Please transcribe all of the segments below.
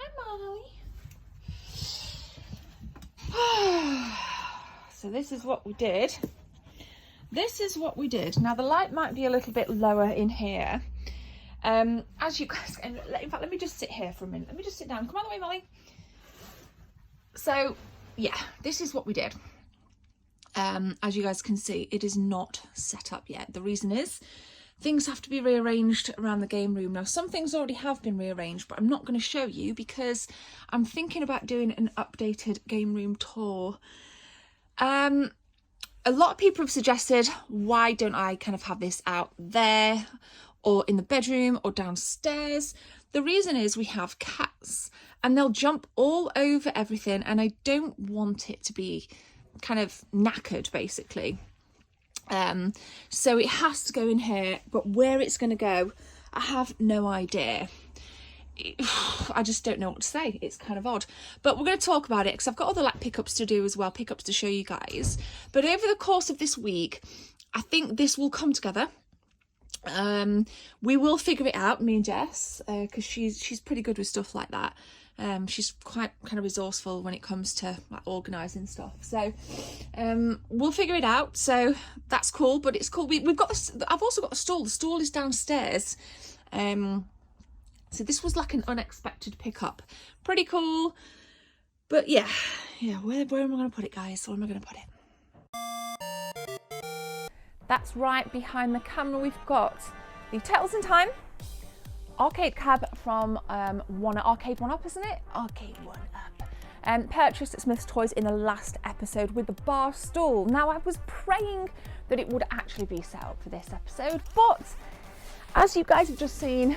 Hi, Molly. So this is what we did. Now the light might be a little bit lower in here. As you guys, in fact, let me just sit here for a minute. Let me just sit down. Come on the way, Molly. So yeah, this is what we did. As you guys can see, it is not set up yet. The reason is things have to be rearranged around the game room. Now, some things already have been rearranged, but I'm not going to show you because I'm thinking about doing an updated game room tour. A lot of people have suggested, why don't I kind of have this out there or in the bedroom or downstairs? The reason is we have cats and they'll jump all over everything, and I don't want it to be kind of knackered, basically. So it has to go in here, but where it's going to go, I have no idea. I just don't know what to say. It's kind of odd, but we're going to talk about it because I've got other like pickups to do as well, pickups to show you guys. But over the course of this week, I think this will come together. We will figure it out, me and Jess, because she's pretty good with stuff like that. She's quite kind of resourceful when it comes to like organising stuff. So we'll figure it out. So that's cool, but it's cool. We've got this. I've also got a stall. The stall is downstairs. So this was like an unexpected pickup. Pretty cool. But yeah, where am I going to put it, guys? Where am I going to put it? That's right, behind the camera we've got the Turtles in Time arcade cab from Arcade 1-Up, isn't it? Arcade 1-Up. Purchased at Smith's Toys in the last episode with the bar stool. Now, I was praying that it would actually be set up for this episode, but as you guys have just seen,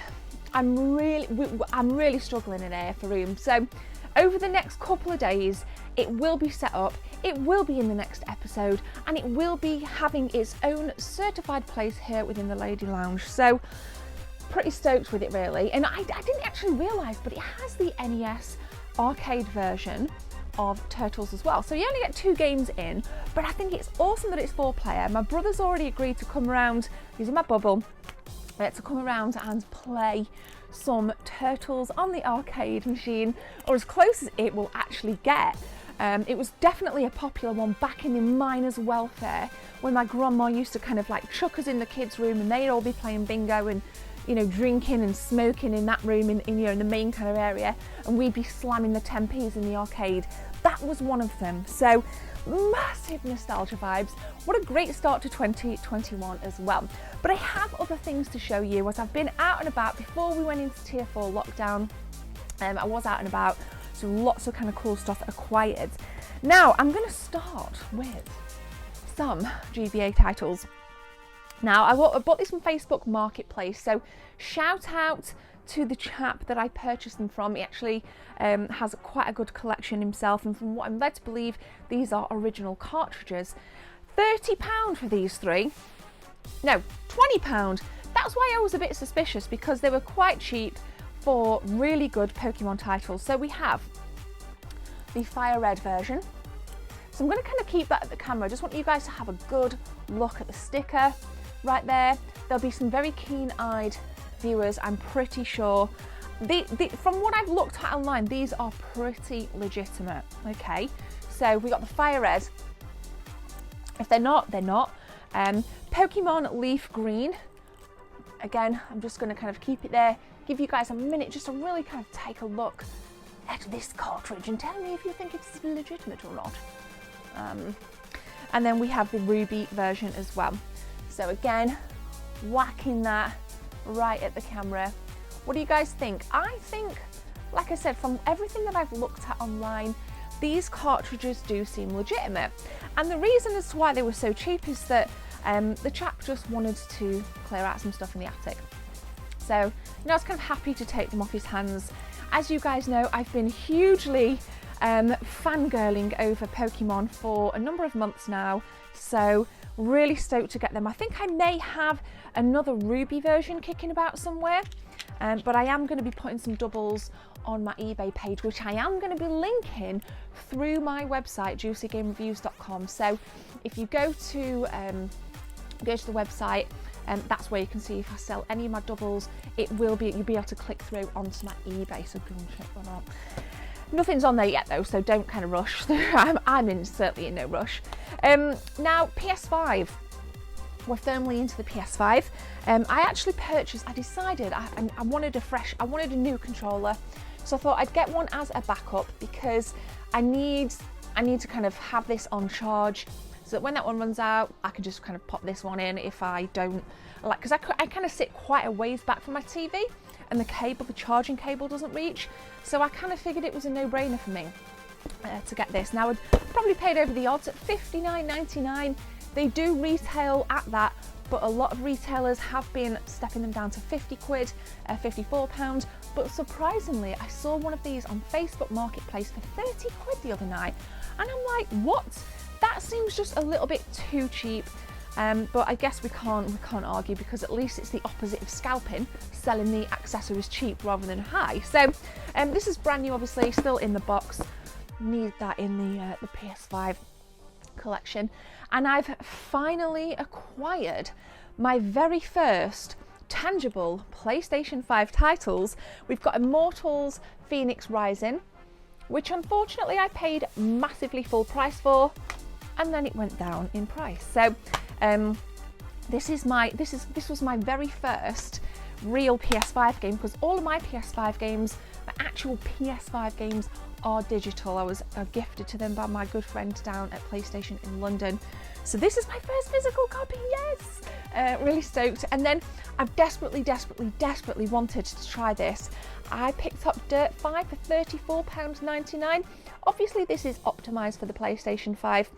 I'm really struggling in here for room. So over the next couple of days, it will be set up, it will be in the next episode, and it will be having its own certified place here within the Lady Lounge. So pretty stoked with it, really. And I didn't actually realise, but it has the NES arcade version of Turtles as well. So you only get 2 games in, but I think it's awesome that it's 4-player. My brother's already agreed to come around, he's in my bubble, to come around and play some Turtles on the arcade machine, or as close as it will actually get. It was definitely a popular one back in the miners' welfare when my grandma used to kind of like chuck us in the kids' room and they'd all be playing bingo and, you know, drinking and smoking in that room in the main kind of area, and we'd be slamming the 10p's in the arcade. That was one of them. So massive nostalgia vibes. What a great start to 2021 as well. But I have other things to show you as I've been out and about. Before we went into tier 4 lockdown, I was out and about, so lots of kind of cool stuff acquired. Now I'm going to start with some GBA titles. Now I bought this from Facebook Marketplace, so shout out to the chap that I purchased them from. He actually has quite a good collection himself, and from what I'm led to believe, these are original cartridges. £30 for these 3. No, £20. That's why I was a bit suspicious, because they were quite cheap for really good Pokemon titles. So we have the Fire Red version. So I'm going to kind of keep that at the camera. I just want you guys to have a good look at the sticker right there. There'll be some very keen-eyed viewers, I'm pretty sure. From what I've looked at online, these are pretty legitimate. Okay, so we got the Fire Red. If they're not, they're not. Pokemon Leaf Green. Again, I'm just going to kind of keep it there, give you guys a minute just to really kind of take a look at this cartridge and tell me if you think it's legitimate or not. And then we have the Ruby version as well. So again, whacking that right at the camera. What do you guys think? I think, like I said, from everything that I've looked at online, these cartridges do seem legitimate. And the reason as to why they were so cheap is that the chap just wanted to clear out some stuff in the attic. So, I was kind of happy to take them off his hands. As you guys know, I've been hugely fangirling over Pokemon for a number of months now. So, really stoked to get them. I think I may have another Ruby version kicking about somewhere, but I am going to be putting some doubles on my eBay page, which I am going to be linking through my website, juicygamereviews.com. So if you go to the website, That's where you can see if I sell any of my doubles. You'll be able to click through onto my eBay, so go and check that out. Nothing's on there yet though, so don't kind of rush. I'm certainly in no rush. Now PS5, we're firmly into the PS5. I decided I wanted a new controller, so I thought I'd get one as a backup, because I need to kind of have this on charge, so that when that one runs out, I can just kind of pop this one in if I don't like, because I kind of sit quite a ways back from my TV, and the charging cable doesn't reach. So I kind of figured it was a no-brainer for me to get this. Now, I'd probably paid over the odds at $59.99. They do retail at that, but a lot of retailers have been stepping them down to 50 quid, £54. But surprisingly, I saw one of these on Facebook Marketplace for 30 quid the other night. And I'm like, what? That seems just a little bit too cheap. But I guess we can't argue, because at least it's the opposite of scalping, selling the accessories cheap rather than high. So this is brand new, obviously, still in the box. Need that in the PS5 collection. And I've finally acquired my very first tangible PlayStation 5 titles. We've got Immortals Phoenix Rising, which unfortunately I paid massively full price for, and then it went down in price. So this was my very first real PS5 game, because all of my PS5 games, my actual PS5 games, are digital. I was gifted to them by my good friend down at PlayStation in London. So this is my first physical copy, yes! Really stoked. And then I've desperately wanted to try this. I picked up Dirt 5 for £34.99. Obviously this is optimised for the PlayStation 5.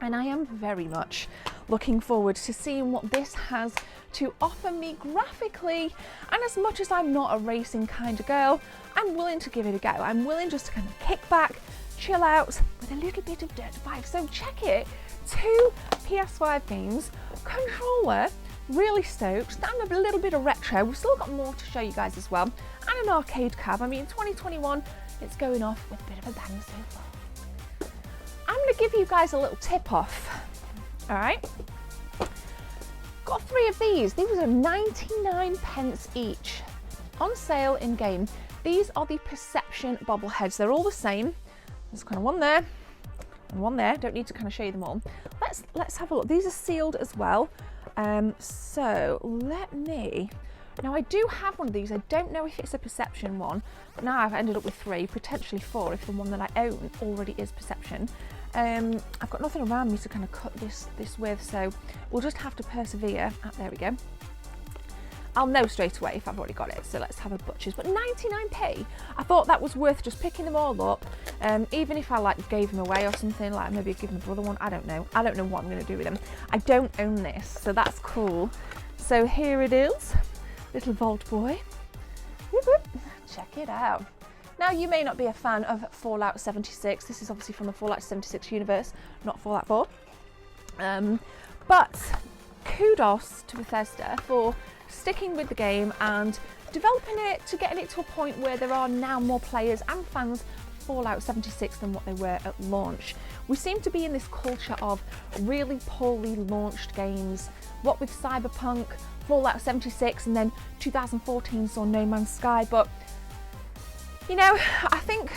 And I am very much looking forward to seeing what this has to offer me graphically. And as much as I'm not a racing kind of girl, I'm willing to give it a go. I'm willing just to kind of kick back, chill out with a little bit of Dirt 5. So check it, 2 PS5 games, controller, really stoked. I'm a little bit of retro. We've still got more to show you guys as well. And an arcade cab. I mean, 2021, it's going off with a bit of a bang so far. I'm going to give you guys a little tip off. All right. Got 3 of these. These are 99 pence each. On sale in game. These are the Perception bobbleheads. They're all the same. There's kind of one there and one there. Don't need to kind of show you them all. Let's have a look. These are sealed as well. So let me. Now I do have one of these. I don't know if it's a Perception one. But now I've ended up with 3, potentially 4 if the one that I own already is Perception. I've got nothing around me to kind of cut this with, so we'll just have to persevere. There we go. I'll know straight away if I've already got it, so let's have a butcher's. But 99p, I thought that was worth just picking them all up, even if I like gave them away or something, like maybe give my brother one. I don't know what I'm going to do with them. I don't own this, so that's cool. So here it is, little Vault Boy. Whoop, whoop. Check it out. Now, you may not be a fan of Fallout 76. This is obviously from the Fallout 76 universe, not Fallout 4. But kudos to Bethesda for sticking with the game and developing it to getting it to a point where there are now more players and fans of Fallout 76 than what they were at launch. We seem to be in this culture of really poorly launched games. What with Cyberpunk, Fallout 76, and then 2014 saw No Man's Sky, but you know, I think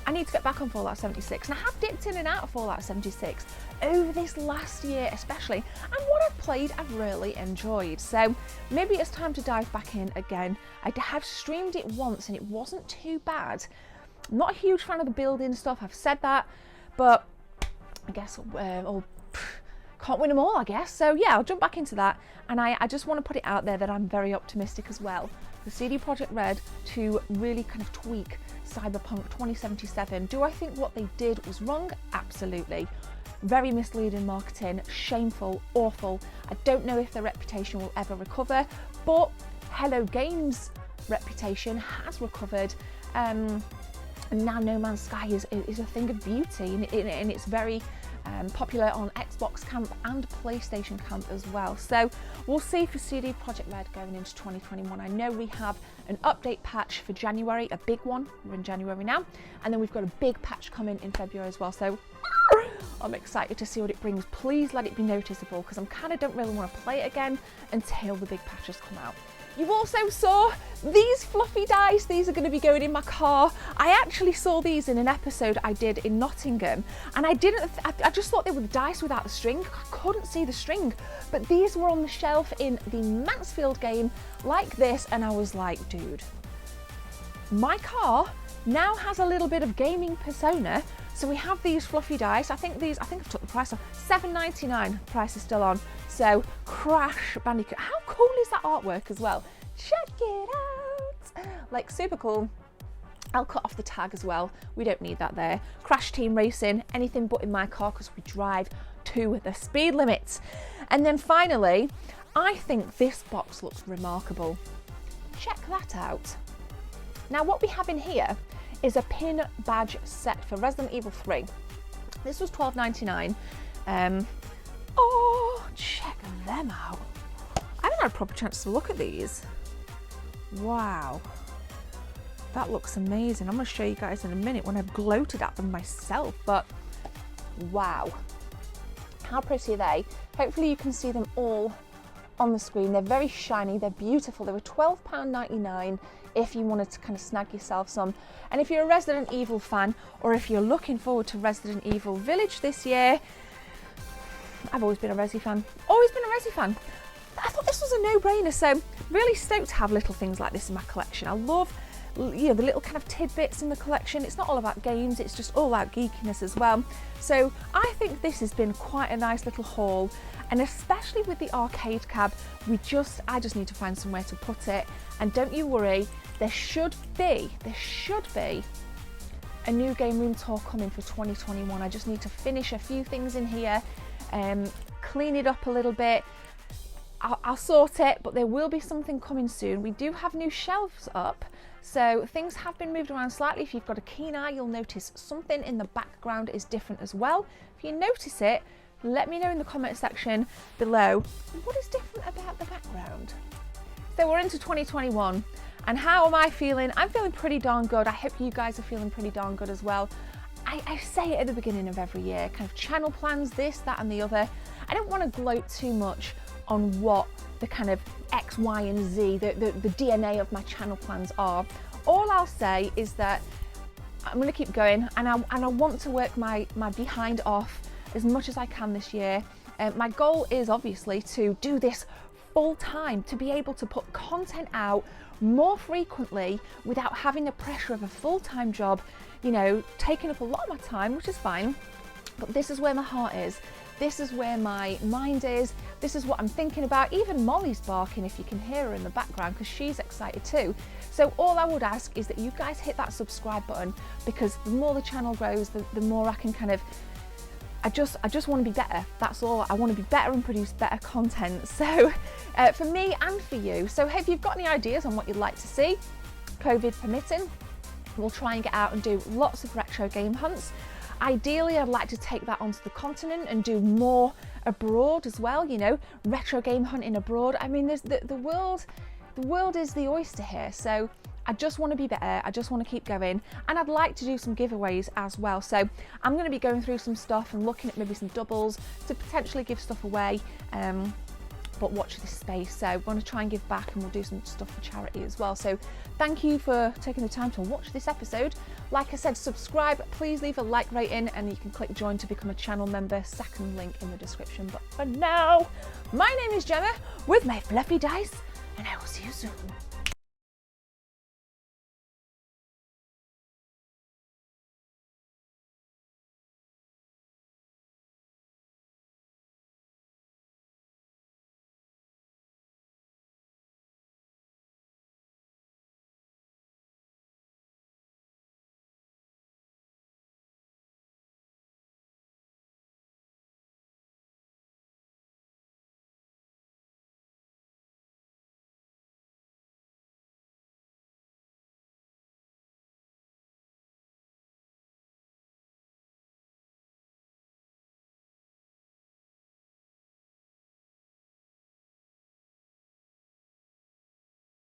I need to get back on Fallout 76, and I have dipped in and out of Fallout 76 over this last year especially, and what I've played I've really enjoyed, so maybe it's time to dive back in again. I have streamed it once and it wasn't too bad. I'm not a huge fan of the building stuff, I've said that, but I guess can't win them all, I guess. So yeah, I'll jump back into that, and I just want to put it out there that I'm very optimistic as well for CD Projekt Red to really kind of tweak Cyberpunk 2077. Do I think what they did was wrong? Absolutely. Very misleading marketing, shameful, awful. I don't know if their reputation will ever recover, but Hello Games' reputation has recovered. And now No Man's Sky is a thing of beauty, and it's very popular on Xbox camp and PlayStation camp as well. So we'll see for CD Projekt Red going into 2021. I know we have an update patch for January, a big one. We're in January now, and then we've got a big patch coming in February as well. So I'm excited to see what it brings. Please let it be noticeable, because I'm kind of don't really want to play it again until the big patches come out. You also saw these fluffy dice. These are going to be going in my car. I actually saw these in an episode I did in Nottingham, and I just thought they were the dice without the string. I couldn't see the string, but these were on the shelf in the Mansfield game like this, and I was like, dude, my car now has a little bit of gaming persona. So we have these fluffy dice. I think I've took the price off. $7.99, price is still on. So Crash Bandicoot. How cool is that artwork as well? Check it out. Like, super cool. I'll cut off the tag as well. We don't need that there. Crash Team Racing, anything but in my car, because we drive to the speed limits. And then finally, I think this box looks remarkable. Check that out. Now what we have in here is a pin badge set for Resident Evil 3. This was $12.99. Oh, check them out. I haven't had a proper chance to look at these. Wow. That looks amazing. I'm going to show you guys in a minute when I've gloated at them myself, but wow. How pretty are they? Hopefully you can see them all on the screen. They're very shiny, they're beautiful. They were £12.99 if you wanted to kind of snag yourself some. And if you're a Resident Evil fan, or if you're looking forward to Resident Evil Village this year, I've always been a Resi fan. Always been a Resi fan. I thought this was a no-brainer, so really stoked to have little things like this in my collection. I love, you know, the little kind of tidbits in the collection. It's not all about games, it's just all about geekiness as well. So I think this has been quite a nice little haul, and especially with the arcade cab, I just need to find somewhere to put it. And don't you worry, there should be a new game room tour coming for 2021. I just need to finish a few things in here, clean it up a little bit. I'll sort it, but there will be something coming soon. We do have new shelves up, so things have been moved around slightly. If you've got a keen eye, you'll notice something in the background is different as well. If you notice it, let me know in the comment section below what is different about the background. So we're into 2021, and how am I feeling? I'm feeling pretty darn good. I hope you guys are feeling pretty darn good as well. I say it at the beginning of every year, kind of channel plans, this, that and the other. I don't want to gloat too much on what the kind of X, Y and Z, the DNA of my channel plans are. All I'll say is that I'm going to keep going, and I want to work my behind off as much as I can this year. My goal is obviously to do this full time, to be able to put content out more frequently without having the pressure of a full-time job, you know, taking up a lot of my time, which is fine. But this is where my heart is. This is where my mind is. This is what I'm thinking about. Even Molly's barking, if you can hear her in the background, because she's excited too. So all I would ask is that you guys hit that subscribe button, because the more the channel grows, the more I can kind of, I just want to be better. That's all. I want to be better and produce better content. So for me and for you. So if you've got any ideas on what you'd like to see, COVID permitting, we'll try and get out and do lots of retro game hunts. Ideally, I'd like to take that onto the continent and do more abroad as well, you know, retro game hunting abroad. I mean, there's the world is the oyster here. So I just want to be better. I just want to keep going, and I'd like to do some giveaways as well. So I'm going to be going through some stuff and looking at maybe some doubles to potentially give stuff away. But watch this space. So we're going to try and give back, and we'll do some stuff for charity as well. So thank you for taking the time to watch this episode. Like I said, subscribe, please leave a like rating, and you can click join to become a channel member. Second link in the description. But for now, my name is Gemma with my fluffy dice, and I will see you soon.